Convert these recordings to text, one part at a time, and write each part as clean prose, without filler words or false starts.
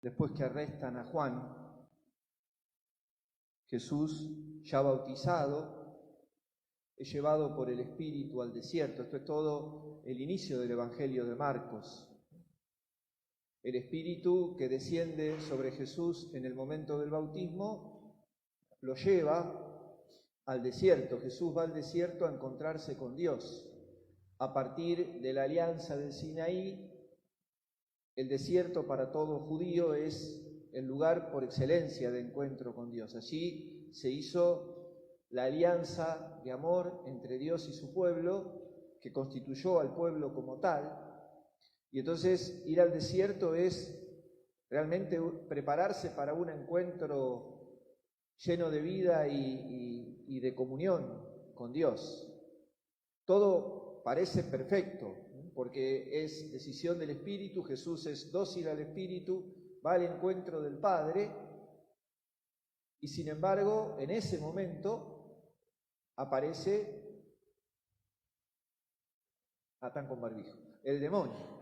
después que arrestan a Juan, Jesús, ya bautizado, es llevado por el Espíritu al desierto. Esto es todo el inicio del Evangelio de Marcos. El Espíritu que desciende sobre Jesús en el momento del bautismo lo lleva al desierto. Jesús va al desierto a encontrarse con Dios. A partir de la alianza del Sinaí, el desierto para todo judío es el lugar por excelencia de encuentro con Dios. Allí se hizo la alianza de amor entre Dios y su pueblo, que constituyó al pueblo como tal. Y entonces ir al desierto es realmente prepararse para un encuentro lleno de vida y de comunión con Dios. Todo parece perfecto, porque es decisión del Espíritu. Jesús es dócil al Espíritu, va al encuentro del Padre, y sin embargo, en ese momento aparece Natán con barbijo, el demonio,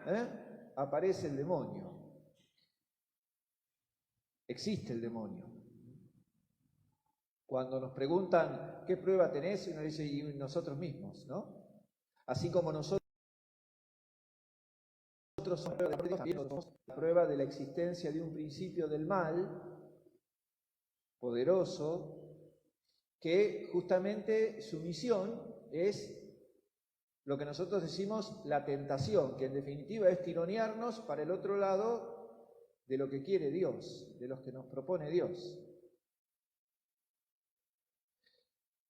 aparece el demonio. Existe el demonio. Cuando nos preguntan qué prueba tenés, uno dice, y nosotros mismos, ¿no? Así como nosotros somos la prueba de la existencia de un principio del mal poderoso, que justamente su misión es lo que nosotros decimos la tentación, que en definitiva es tironearnos para el otro lado de lo que quiere Dios, de lo que nos propone Dios.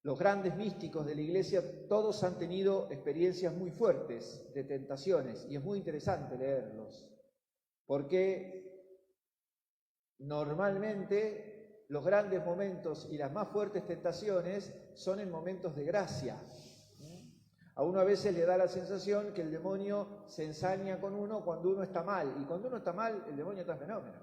Los grandes místicos de la Iglesia, todos han tenido experiencias muy fuertes de tentaciones, y es muy interesante leerlos, porque normalmente los grandes momentos y las más fuertes tentaciones son en momentos de gracia. A uno a veces le da la sensación que el demonio se ensaña con uno cuando uno está mal, y cuando uno está mal, el demonio está fenómeno.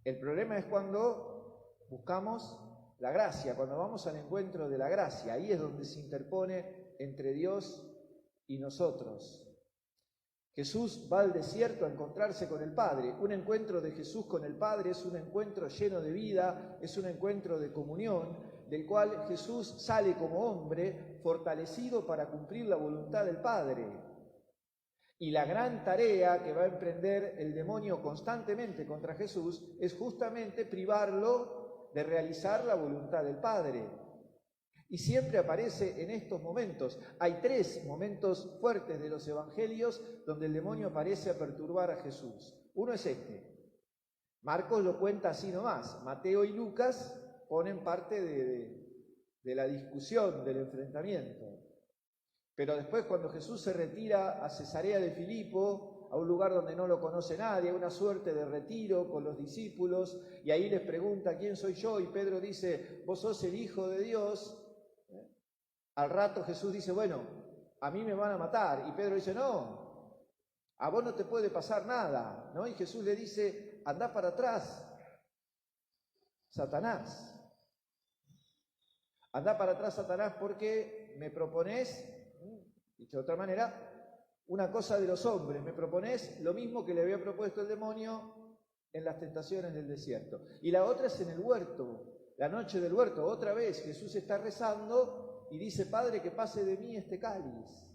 El problema es cuando buscamos la gracia, cuando vamos al encuentro de la gracia. Ahí es donde se interpone entre Dios y nosotros. Jesús va al desierto a encontrarse con el Padre. Un encuentro de Jesús con el Padre es un encuentro lleno de vida, es un encuentro de comunión, del cual Jesús sale como hombre fortalecido para cumplir la voluntad del Padre. Y la gran tarea que va a emprender el demonio constantemente contra Jesús es justamente privarlo de realizar la voluntad del Padre. Y siempre aparece en estos momentos. Hay 3 momentos fuertes de los evangelios donde el demonio aparece a perturbar a Jesús. Uno es este. Marcos lo cuenta así nomás. Mateo y Lucas ponen parte de la discusión, del enfrentamiento. Pero después, cuando Jesús se retira a Cesarea de Filipo, a un lugar donde no lo conoce nadie, a una suerte de retiro con los discípulos, y ahí les pregunta, ¿quién soy yo? Y Pedro dice, vos sos el Hijo de Dios. Al rato Jesús dice, bueno, a mí me van a matar. Y Pedro dice, no, a vos no te puede pasar nada, ¿no? Y Jesús le dice, andá para atrás, Satanás. Andá para atrás, Satanás, porque me proponés, dicho de otra manera, una cosa de los hombres, me proponés lo mismo que le había propuesto el demonio en las tentaciones del desierto. Y la otra es en el huerto, la noche del huerto. Otra vez Jesús está rezando y dice, Padre, que pase de mí este cáliz.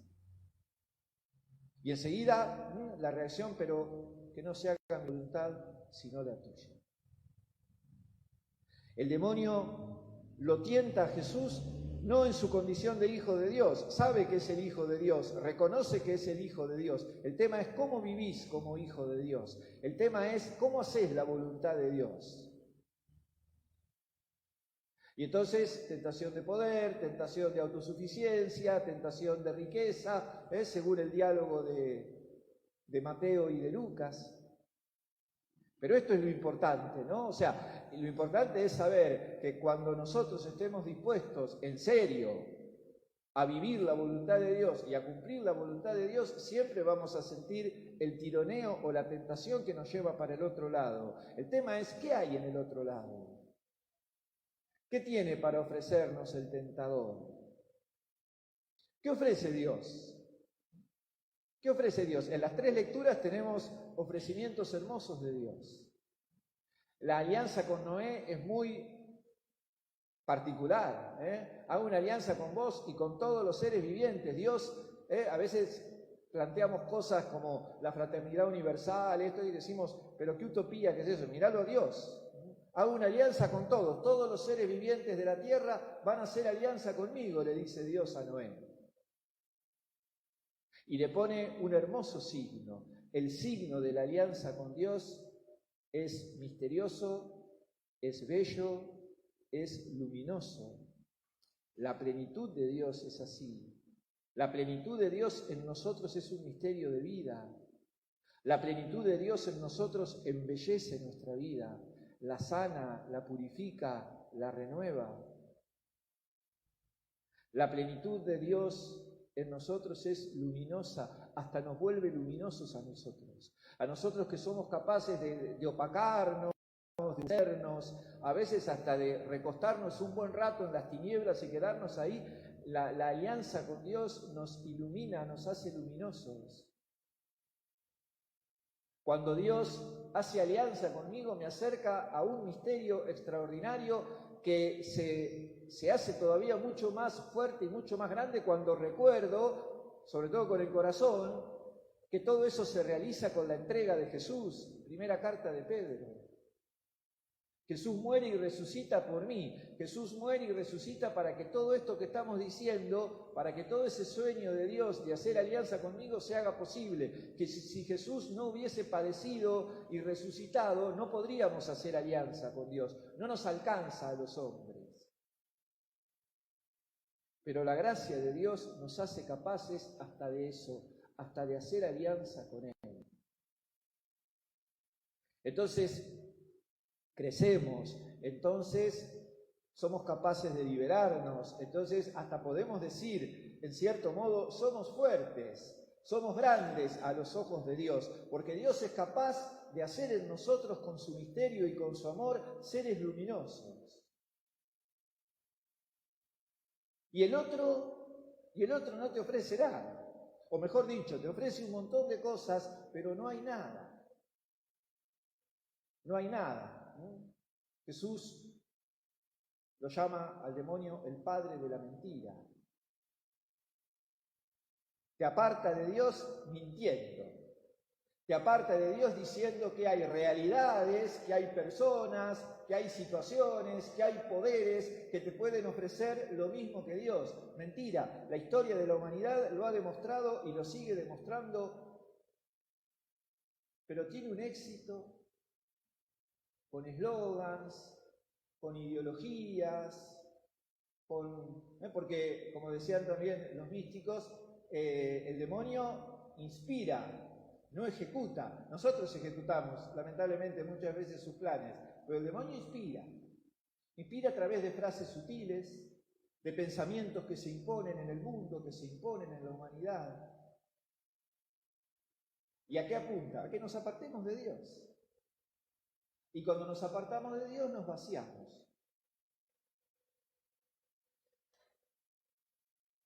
Y enseguida la reacción, pero que no se haga mi voluntad, sino la tuya. El demonio lo tienta a Jesús no en su condición de Hijo de Dios, sabe que es el Hijo de Dios, reconoce que es el Hijo de Dios. El tema es cómo vivís como Hijo de Dios. El tema es cómo hacés la voluntad de Dios. Y entonces, tentación de poder, tentación de autosuficiencia, tentación de riqueza, según el diálogo de Mateo y de Lucas. Pero esto es lo importante, ¿no? O sea, lo importante es saber que cuando nosotros estemos dispuestos, en serio, a vivir la voluntad de Dios y a cumplir la voluntad de Dios, siempre vamos a sentir el tironeo o la tentación que nos lleva para el otro lado. El tema es, ¿qué hay en el otro lado? ¿Qué tiene para ofrecernos el tentador? ¿Qué ofrece Dios? ¿Qué ofrece Dios? En las 3 lecturas tenemos ofrecimientos hermosos de Dios. La alianza con Noé es muy particular. Hago una alianza con vos y con todos los seres vivientes. Dios, a veces planteamos cosas como la fraternidad universal, esto, y decimos, pero qué utopía que es eso. Miralo a Dios. Hago una alianza con todos los seres vivientes de la tierra van a hacer alianza conmigo, le dice Dios a Noé. Y le pone un hermoso signo. El signo de la alianza con Dios es misterioso, es bello, es luminoso. La plenitud de Dios es así. La plenitud de Dios en nosotros es un misterio de vida. La plenitud de Dios en nosotros embellece nuestra vida, la sana, la purifica, la renueva. La plenitud de Dios en nosotros es luminosa, hasta nos vuelve luminosos a nosotros que somos capaces de opacarnos, de hundirnos, a veces hasta de recostarnos un buen rato en las tinieblas y quedarnos ahí. La alianza con Dios nos ilumina, nos hace luminosos. Cuando Dios hace alianza conmigo, me acerca a un misterio extraordinario que se hace todavía mucho más fuerte y mucho más grande cuando recuerdo, sobre todo con el corazón, que todo eso se realiza con la entrega de Jesús. Primera carta de Pedro. Jesús muere y resucita por mí. Jesús muere y resucita para que todo esto que estamos diciendo, para que todo ese sueño de Dios de hacer alianza conmigo se haga posible. Que si Jesús no hubiese padecido y resucitado, no podríamos hacer alianza con Dios. No nos alcanza a los hombres. Pero la gracia de Dios nos hace capaces hasta de eso, hasta de hacer alianza con Él. Entonces, crecemos, entonces somos capaces de liberarnos, entonces hasta podemos decir, en cierto modo, somos fuertes, somos grandes a los ojos de Dios, porque Dios es capaz de hacer en nosotros con su misterio y con su amor seres luminosos. Y el otro no te ofrecerá, o mejor dicho, te ofrece un montón de cosas, pero no hay nada. No hay nada. Jesús lo llama al demonio el padre de la mentira. Te aparta de Dios mintiendo. Te aparta de Dios diciendo que hay realidades, que hay personas, que hay situaciones, que hay poderes que te pueden ofrecer lo mismo que Dios. Mentira. La historia de la humanidad lo ha demostrado y lo sigue demostrando, pero tiene un éxito con eslogans, con ideologías, porque, como decían también los místicos, el demonio inspira, no ejecuta. Nosotros ejecutamos, lamentablemente, muchas veces sus planes, pero el demonio inspira. Inspira a través de frases sutiles, de pensamientos que se imponen en el mundo, que se imponen en la humanidad. ¿Y a qué apunta? A que nos apartemos de Dios. Y cuando nos apartamos de Dios, nos vaciamos.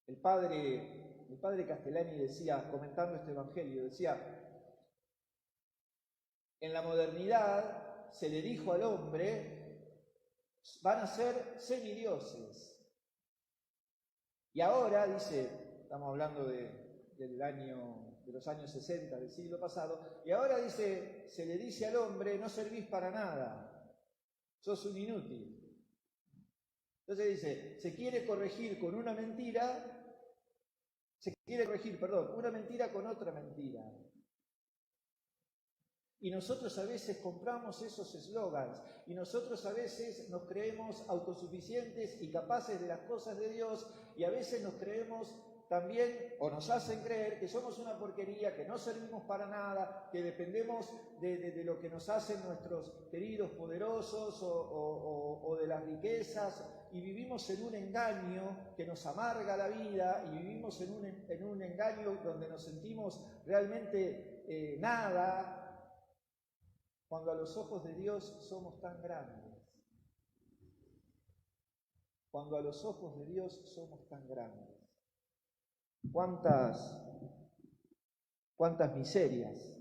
El padre Castellani decía, comentando este evangelio, decía, en la modernidad se le dijo al hombre, van a ser semidioses. Y ahora, dice, estamos hablando de los años 60 del siglo pasado, y ahora dice, se le dice al hombre, no servís para nada, sos un inútil. Entonces dice, se quiere corregir con una mentira, una mentira con otra mentira. Y nosotros a veces compramos esos eslogans, y nosotros a veces nos creemos autosuficientes y capaces de las cosas de Dios, y a veces nos creemos también, o nos hacen creer que somos una porquería, que no servimos para nada, que dependemos de lo que nos hacen nuestros queridos poderosos o de las riquezas, y vivimos en un engaño que nos amarga la vida, y vivimos en un engaño donde nos sentimos realmente nada, cuando a los ojos de Dios somos tan grandes. Cuando a los ojos de Dios somos tan grandes. ¿Cuántas cuántas miserias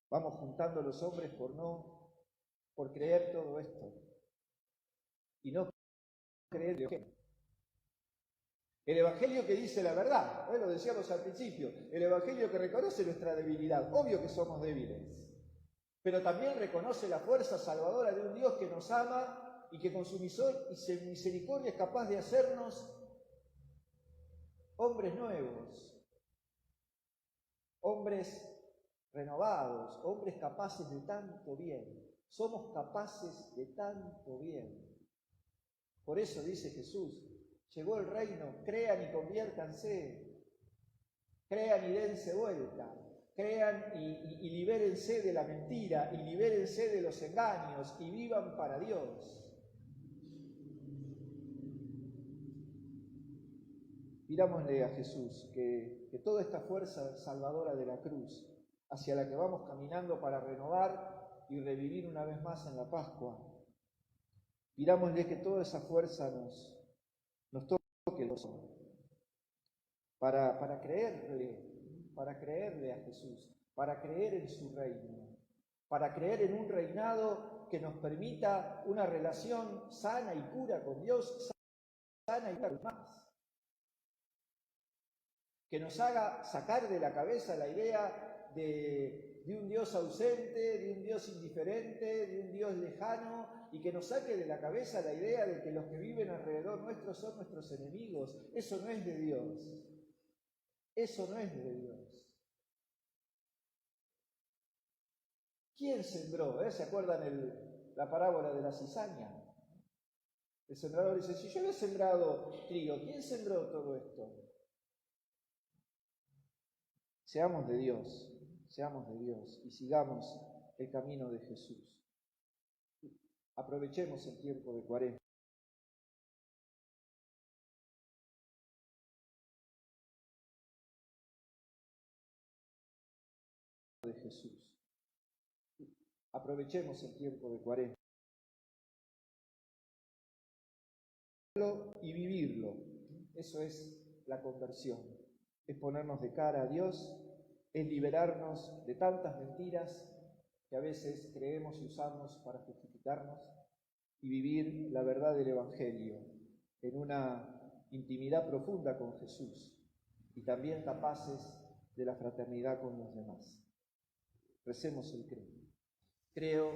vamos juntando los hombres por creer todo esto y no creer el Evangelio. El Evangelio que dice la verdad, lo decíamos al principio, el Evangelio que reconoce nuestra debilidad, obvio que somos débiles, pero también reconoce la fuerza salvadora de un Dios que nos ama y que con su misericordia es capaz de hacernos hombres nuevos, hombres renovados, hombres capaces de tanto bien. Somos capaces de tanto bien. Por eso dice Jesús, llegó el reino, crean y conviértanse, crean y dense vuelta, crean y libérense de la mentira, y libérense de los engaños, y vivan para Dios. Pidámosle a Jesús que toda esta fuerza salvadora de la cruz, hacia la que vamos caminando para renovar y revivir una vez más en la Pascua, pidámosle que toda esa fuerza nos toque los ojos, para creerle a Jesús, para creer en su reino, para creer en un reinado que nos permita una relación sana y pura con Dios, sana y pura con los demás, que nos haga sacar de la cabeza la idea de un Dios ausente, de un Dios indiferente, de un Dios lejano, y que nos saque de la cabeza la idea de que los que viven alrededor nuestro son nuestros enemigos. Eso no es de Dios. Eso no es de Dios. ¿Quién sembró? ¿Se acuerdan la parábola de la cizaña? El sembrador dice, si yo había sembrado trigo, ¿quién sembró todo esto? Seamos de Dios y sigamos el camino de Jesús. Aprovechemos el tiempo de Cuaresma de Jesús. Aprovechemos el tiempo de Cuaresma y vivirlo. Eso es la conversión. Es ponernos de cara a Dios, es liberarnos de tantas mentiras que a veces creemos y usamos para justificarnos y vivir la verdad del Evangelio en una intimidad profunda con Jesús y también capaces de la fraternidad con los demás. Recemos el credo. Creo